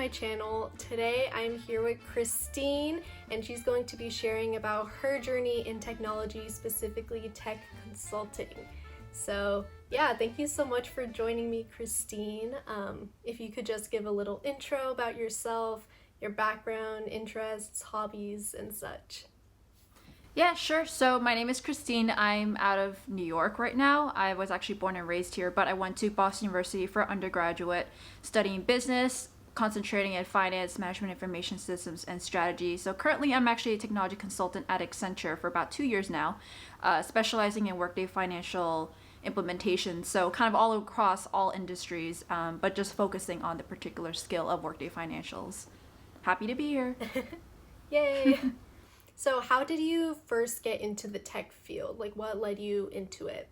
my channel. Today I'm here with Christine, and she's going to be sharing about her journey in technology, specifically tech consulting. So yeah, thank you so much for joining me, Christine. If you could just give a little intro about yourself, your background, interests, hobbies, and such. Yeah, sure. So my name is Christine. I'm out of New York right now. I was actually born and raised here, but I went to Boston University for undergraduate, studying business, concentrating in finance, management information systems, and strategy. So currently I'm actually a technology consultant at Accenture for about 2 years now, specializing in Workday financial implementation. So kind of all across all industries, but just focusing on the particular skill of Workday financials. Happy to be here. Yay! So how did you first get into the tech field? Like, what led you into it?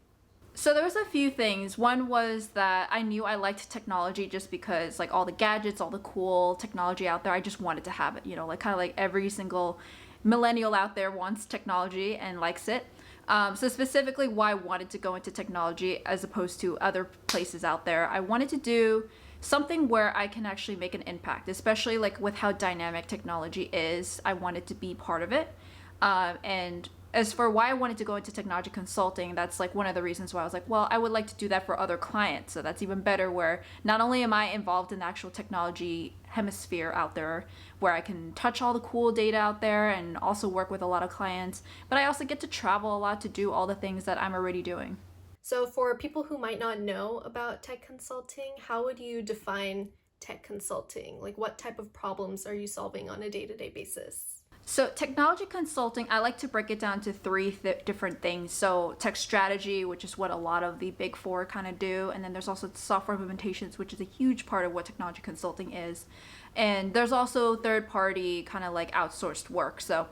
So there was a few things. One was that I knew I liked technology just because like all the gadgets, all the cool technology out there, I just wanted to have it, like kind of like every single millennial out there wants technology and likes it. So specifically why I wanted to go into technology as opposed to other places out there, I wanted to do something where I can actually make an impact, especially like with how dynamic technology is. I wanted to be part of it. And as for why I wanted to go into technology consulting, that's like one of the reasons why I was like, well, I would like to do that for other clients. So that's even better, where not only am I involved in the actual technology hemisphere out there, where I can touch all the cool data out there and also work with a lot of clients, but I also get to travel a lot to do all the things that I'm already doing. So for people who might not know about tech consulting, how would you define tech consulting? Like, what type of problems are you solving on a day-to-day basis? So technology consulting, I like to break it down to three different things. So tech strategy, which is what a lot of the big four kind of do. And then there's also software implementations, which is a huge part of what technology consulting is. And there's also third party kind of like outsourced work. So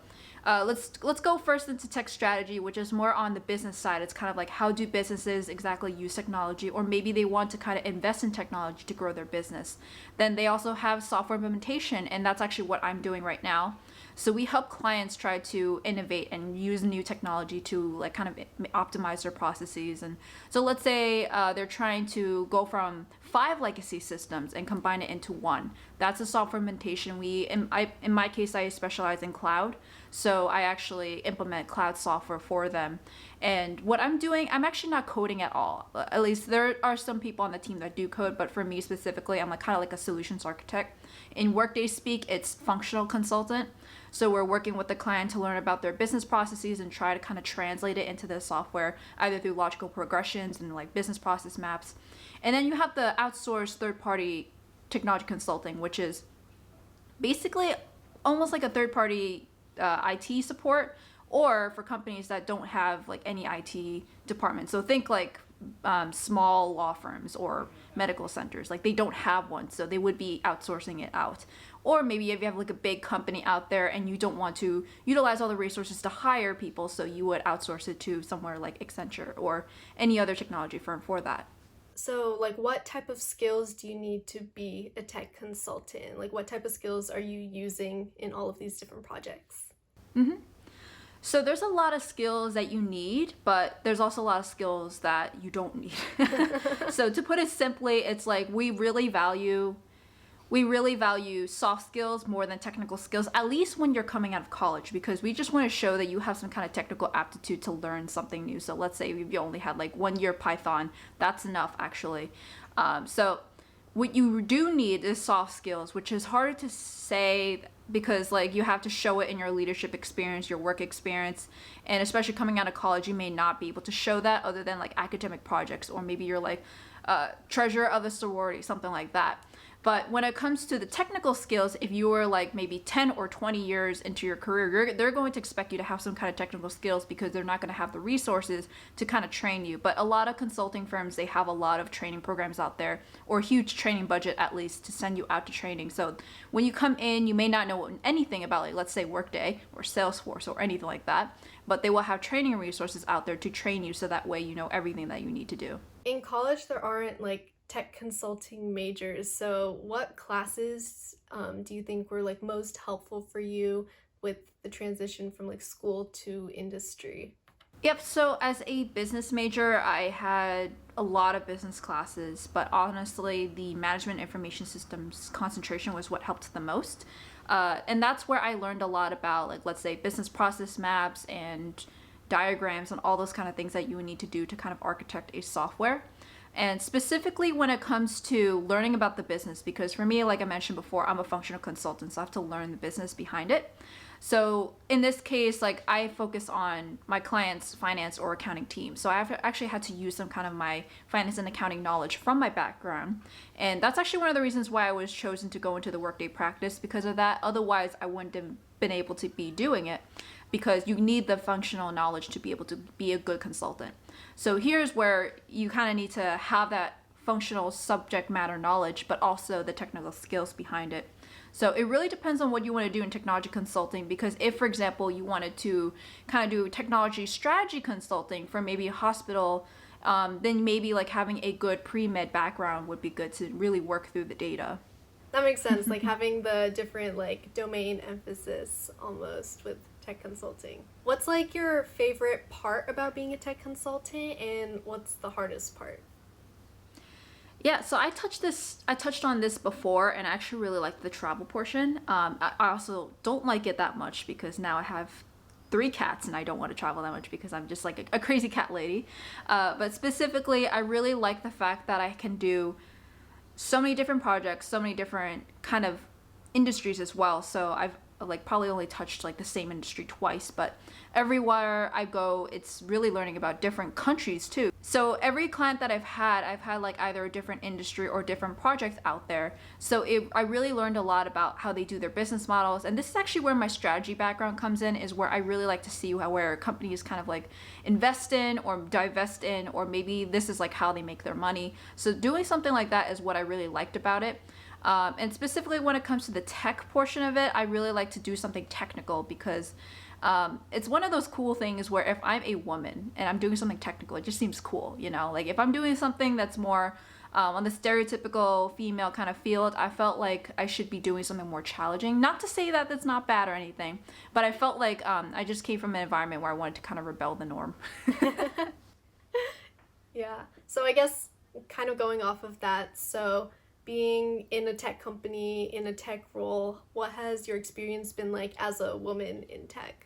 let's go first into tech strategy, which is more on the business side. It's kind of like, how do businesses exactly use technology, or maybe they want to kind of invest in technology to grow their business. Then they also have software implementation, and that's actually what I'm doing right now. So we help clients try to innovate and use new technology to like kind of optimize their processes. And so let's say they're trying to go from 5 legacy systems and combine it into one. That's a software implementation. In my case, I specialize in cloud. So I actually implement cloud software for them. And what I'm doing, I'm actually not coding at all. At least there are some people on the team that do code, but for me specifically, I'm like kind of like a solutions architect. In Workday speak, it's functional consultant. So we're working with the client to learn about their business processes and try to kind of translate it into the software, either through logical progressions and like business process maps. And then you have the outsourced third-party technology consulting, which is basically almost like a third-party IT support, or for companies that don't have like any IT department. So think like small law firms or medical centers, like they don't have one, so they would be outsourcing it out. Or maybe if you have like a big company out there and you don't want to utilize all the resources to hire people, so you would outsource it to somewhere like Accenture or any other technology firm for that. So, like, what type of skills do you need to be a tech consultant? Like, what type of skills are you using in all of these different projects? So there's a lot of skills that you need, but there's also a lot of skills that you don't need. So to put it simply, it's like we really value soft skills more than technical skills, at least when you're coming out of college, because we just want to show that you have some kind of technical aptitude to learn something new. So let's say if you only had like 1 year Python, that's enough actually. So what you do need is soft skills, which is harder to say because like you have to show it in your leadership experience, your work experience, and especially coming out of college, you may not be able to show that other than like academic projects, or maybe you're like treasurer of a sorority, something like that. But when it comes to the technical skills, if you were like maybe 10 or 20 years into your career, they're going to expect you to have some kind of technical skills because they're not going to have the resources to kind of train you. But a lot of consulting firms, they have a lot of training programs out there, or a huge training budget at least, to send you out to training. So when you come in, you may not know anything about, like, let's say Workday or Salesforce or anything like that, but they will have training resources out there to train you, so that way you know everything that you need to do. In college, there aren't like tech consulting majors. So what classes do you think were like most helpful for you with the transition from like school to industry? Yep, so as a business major, I had a lot of business classes, but honestly, the management information systems concentration was what helped the most. And that's where I learned a lot about, like, let's say, business process maps and diagrams and all those kind of things that you would need to do to kind of architect a software. And specifically when it comes to learning about the business, because for me, like I mentioned before, I'm a functional consultant, so I have to learn the business behind it. So in this case, like I focus on my client's finance or accounting team. So I've actually had to use some kind of my finance and accounting knowledge from my background. And that's actually one of the reasons why I was chosen to go into the Workday practice because of that. Otherwise, I wouldn't have been able to be doing it because you need the functional knowledge to be able to be a good consultant. So here's where you kind of need to have that functional subject matter knowledge, but also the technical skills behind it. So it really depends on what you want to do in technology consulting, because if, for example, you wanted to kind of do technology strategy consulting for maybe a hospital, then maybe like having a good pre-med background would be good to really work through the data. That makes sense, like having the different like domain emphasis almost with tech consulting. What's like your favorite part about being a tech consultant, and what's the hardest part? Yeah, so I touched on this before, and I actually really like the travel portion. I also don't like it that much because now I have 3 cats and I don't want to travel that much because I'm just like a crazy cat lady. But specifically, I really like the fact that I can do so many different projects, so many different kind of industries as well. So I've like probably only touched like the same industry twice, but everywhere I go, it's really learning about different countries too. So every client that I've had like either a different industry or different projects out there. So I really learned a lot about how they do their business models. And this is actually where my strategy background comes in, is where I really like to see where companies kind of like invest in or divest in, or maybe this is like how they make their money. So doing something like that is what I really liked about it. And specifically when it comes to the tech portion of it, I really like to do something technical because it's one of those cool things where if I'm a woman and I'm doing something technical, it just seems cool, you know? Like if I'm doing something that's more on the stereotypical female kind of field, I felt like I should be doing something more challenging. Not to say that that's not bad or anything, but I felt like I just came from an environment where I wanted to kind of rebel the norm. Yeah, so I guess kind of going off of that, so being in a tech company, in a tech role, what has your experience been like as a woman in tech?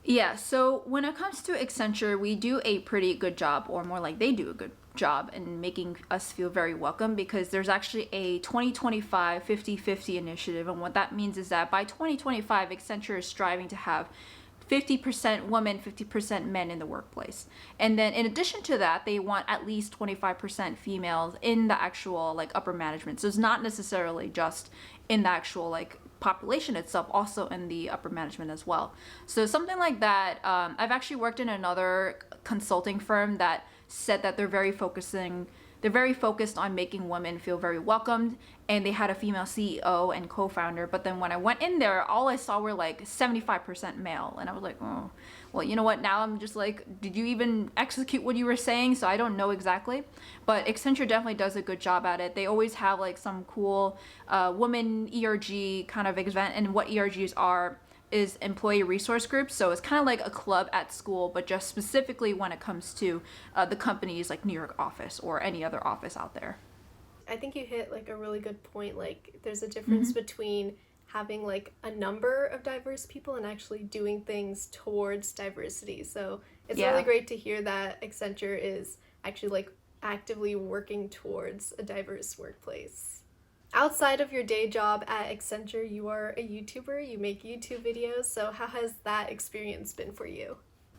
Yeah, so when it comes to Accenture, we do a pretty good job, or more like they do a good job in making us feel very welcome, because there's actually a 2025 50-50 initiative. And what that means is that by 2025, Accenture is striving to have 50% women, 50% men in the workplace. And then in addition to that, they want at least 25% females in the actual like upper management. So it's not necessarily just in the actual like population itself, also in the upper management as well. So something like that. I've actually worked in another consulting firm that said that they're very focused on making women feel very welcomed, and they had a female CEO and co-founder. But then when I went in there, all I saw were like 75% male, and I was like, oh, well, you know what? Now I'm just like, did you even execute what you were saying? So I don't know exactly, but Accenture definitely does a good job at it. They always have like some cool women ERG kind of event, and what ERGs are is employee resource groups. So it's kind of like a club at school, but just specifically when it comes to the company's like New York office or any other office out there. I think you hit like a really good point. Like there's a difference between having like a number of diverse people and actually doing things towards diversity. So it's really great to hear that Accenture is actually like actively working towards a diverse workplace. Outside of your day job at Accenture, you are a YouTuber, you make YouTube videos, so how has that experience been for you?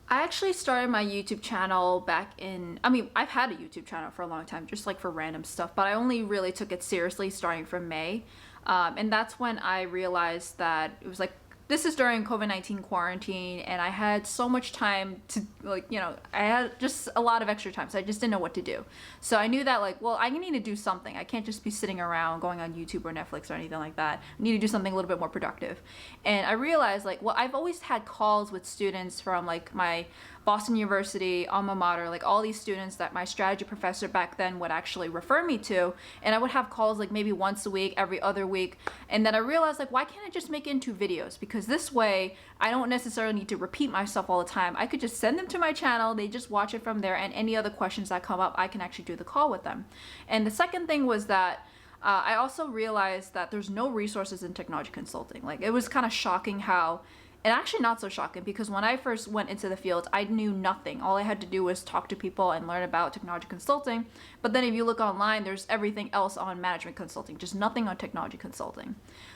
I actually started my YouTube channel I've had a YouTube channel for a long time, just like for random stuff, but I only really took it seriously starting from May. And that's when I realized that it was like, this is during COVID-19 quarantine, and I had so much time to I had just a lot of extra time, so I just didn't know what to do. So I knew that like, well, I need to do something. I can't just be sitting around going on YouTube or Netflix or anything like that. I need to do something a little bit more productive. And I realized like, well, I've always had calls with students from like my Boston University, alma mater, like all these students that my strategy professor back then would actually refer me to. And I would have calls like maybe once a week, every other week. And then I realized, like, why can't I just make it into videos? Because this way I don't necessarily need to repeat myself all the time. I could just send them to my channel, they just watch it from there, and any other questions that come up, I can actually do the call with them. And the second thing was that I also realized that there's no resources in technology consulting. Like, it was kind of shocking how, and actually not so shocking, because when I first went into the field, I knew nothing. All I had to do was talk to people and learn about technology consulting. But then if you look online, there's everything else on management consulting, just nothing on technology consulting.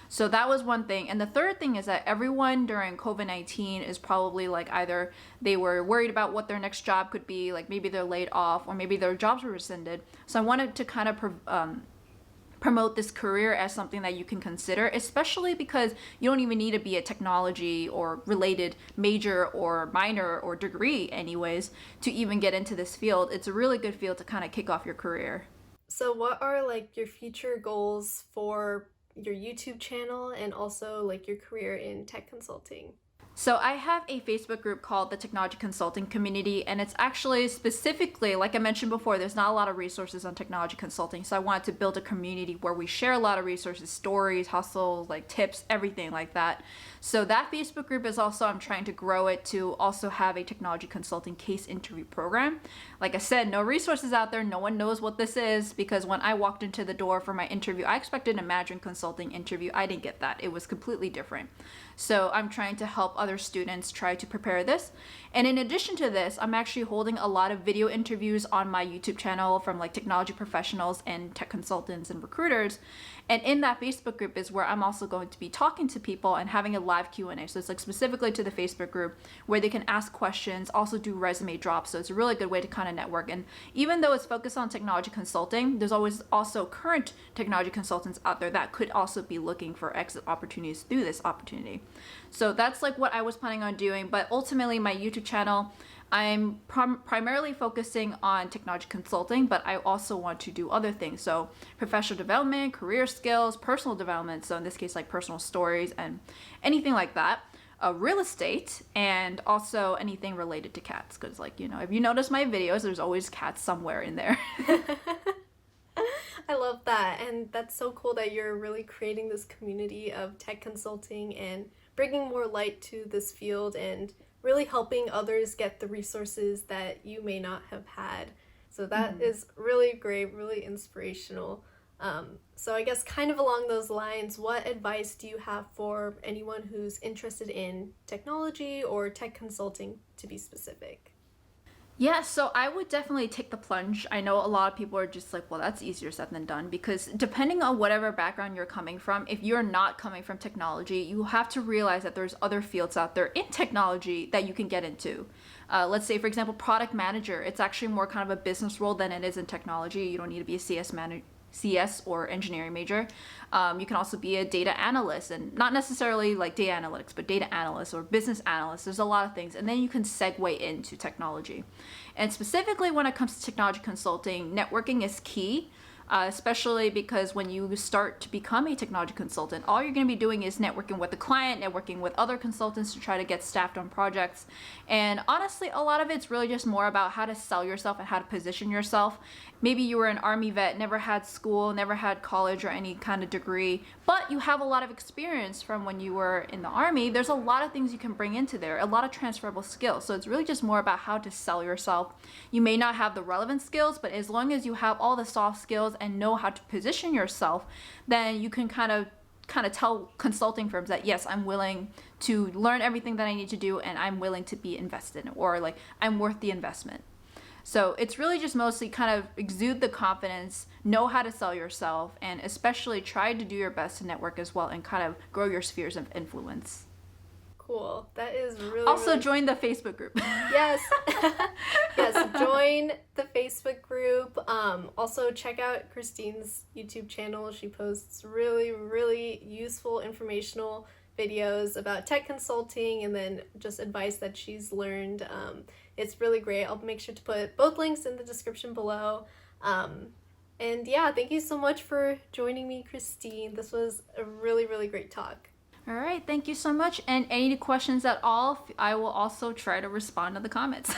So that was one thing. And the third thing is that everyone during COVID-19 is probably like, either they were worried about what their next job could be, like maybe they're laid off, or maybe their jobs were rescinded. So I wanted to kind of promote this career as something that you can consider, especially because you don't even need to be a technology or related major or minor or degree anyways to even get into this field. It's a really good field to kind of kick off your career. So what are like your future goals for your YouTube channel and also like your career in tech consulting? So I have a Facebook group called the Technology Consulting Community, and it's actually specifically, like I mentioned before, there's not a lot of resources on technology consulting. So I wanted to build a community where we share a lot of resources, stories, hustles, like tips, everything like that. So that Facebook group is also, I'm trying to grow it to also have a technology consulting case interview program. Like I said, no resources out there. No one knows what this is, because when I walked into the door for my interview, I expected a management consulting interview. I didn't get that. It was completely different. So I'm trying to help other students try to prepare this. And in addition to this, I'm actually holding a lot of video interviews on my YouTube channel from like technology professionals and tech consultants and recruiters. And in that Facebook group is where I'm also going to be talking to people and having a live Q&A. So it's like specifically to the Facebook group where they can ask questions, also do resume drops. So it's a really good way to kind of network. And even though it's focused on technology consulting, there's always also current technology consultants out there that could also be looking for exit opportunities through this opportunity. So that's like what I was planning on doing. But ultimately, my YouTube channel, I'm primarily focusing on technology consulting, but I also want to do other things. So professional development, career skills, personal development. So in this case, like personal stories and anything like that. Real estate, and also anything related to cats. Because, like, you know, if you notice my videos, there's always cats somewhere in there. I love that. And that's so cool that you're really creating this community of tech consulting and bringing more light to this field and really helping others get the resources that you may not have had. So that is really great, really inspirational. So I guess kind of along those lines, what advice do you have for anyone who's interested in technology or tech consulting, to be specific? Yeah, so I would definitely take the plunge. I know a lot of people are just like, well, that's easier said than done, because depending on whatever background you're coming from, if you're not coming from technology, you have to realize that there's other fields out there in technology that you can get into. Let's say, for example, product manager. It's actually more kind of a business role than it is in technology. You don't need to be a CS or engineering major. You can also be a data analyst, and not necessarily like data analytics, but data analyst or business analyst. There's a lot of things. And then you can segue into technology. And specifically when it comes to technology consulting, networking is key. Especially because when you start to become a technology consultant, all you're going to be doing is networking with the client, networking with other consultants to try to get staffed on projects. And honestly, a lot of it's really just more about how to sell yourself and how to position yourself. Maybe you were an Army vet, never had school, never had college or any kind of degree, but you have a lot of experience from when you were in the Army. There's a lot of things you can bring into there, a lot of transferable skills. So it's really just more about how to sell yourself. You may not have the relevant skills, but as long as you have all the soft skills and know how to position yourself, then you can kind of tell consulting firms that, yes, I'm willing to learn everything that I need to do, and I'm willing to be invested, or like I'm worth the investment. So it's really just mostly kind of exude the confidence, know how to sell yourself, and especially try to do your best to network as well and kind of grow your spheres of influence. Cool. That is really also join the Facebook group. Yes. Yes, join the Facebook group. Also check out Christine's YouTube channel. She posts really, really useful, informational videos about tech consulting and then just advice that she's learned. It's really great. I'll make sure to put both links in the description below. And yeah, thank you so much for joining me, Christine. This was a really, really great talk. All right, thank you so much. And any questions at all, I will also try to respond to the comments.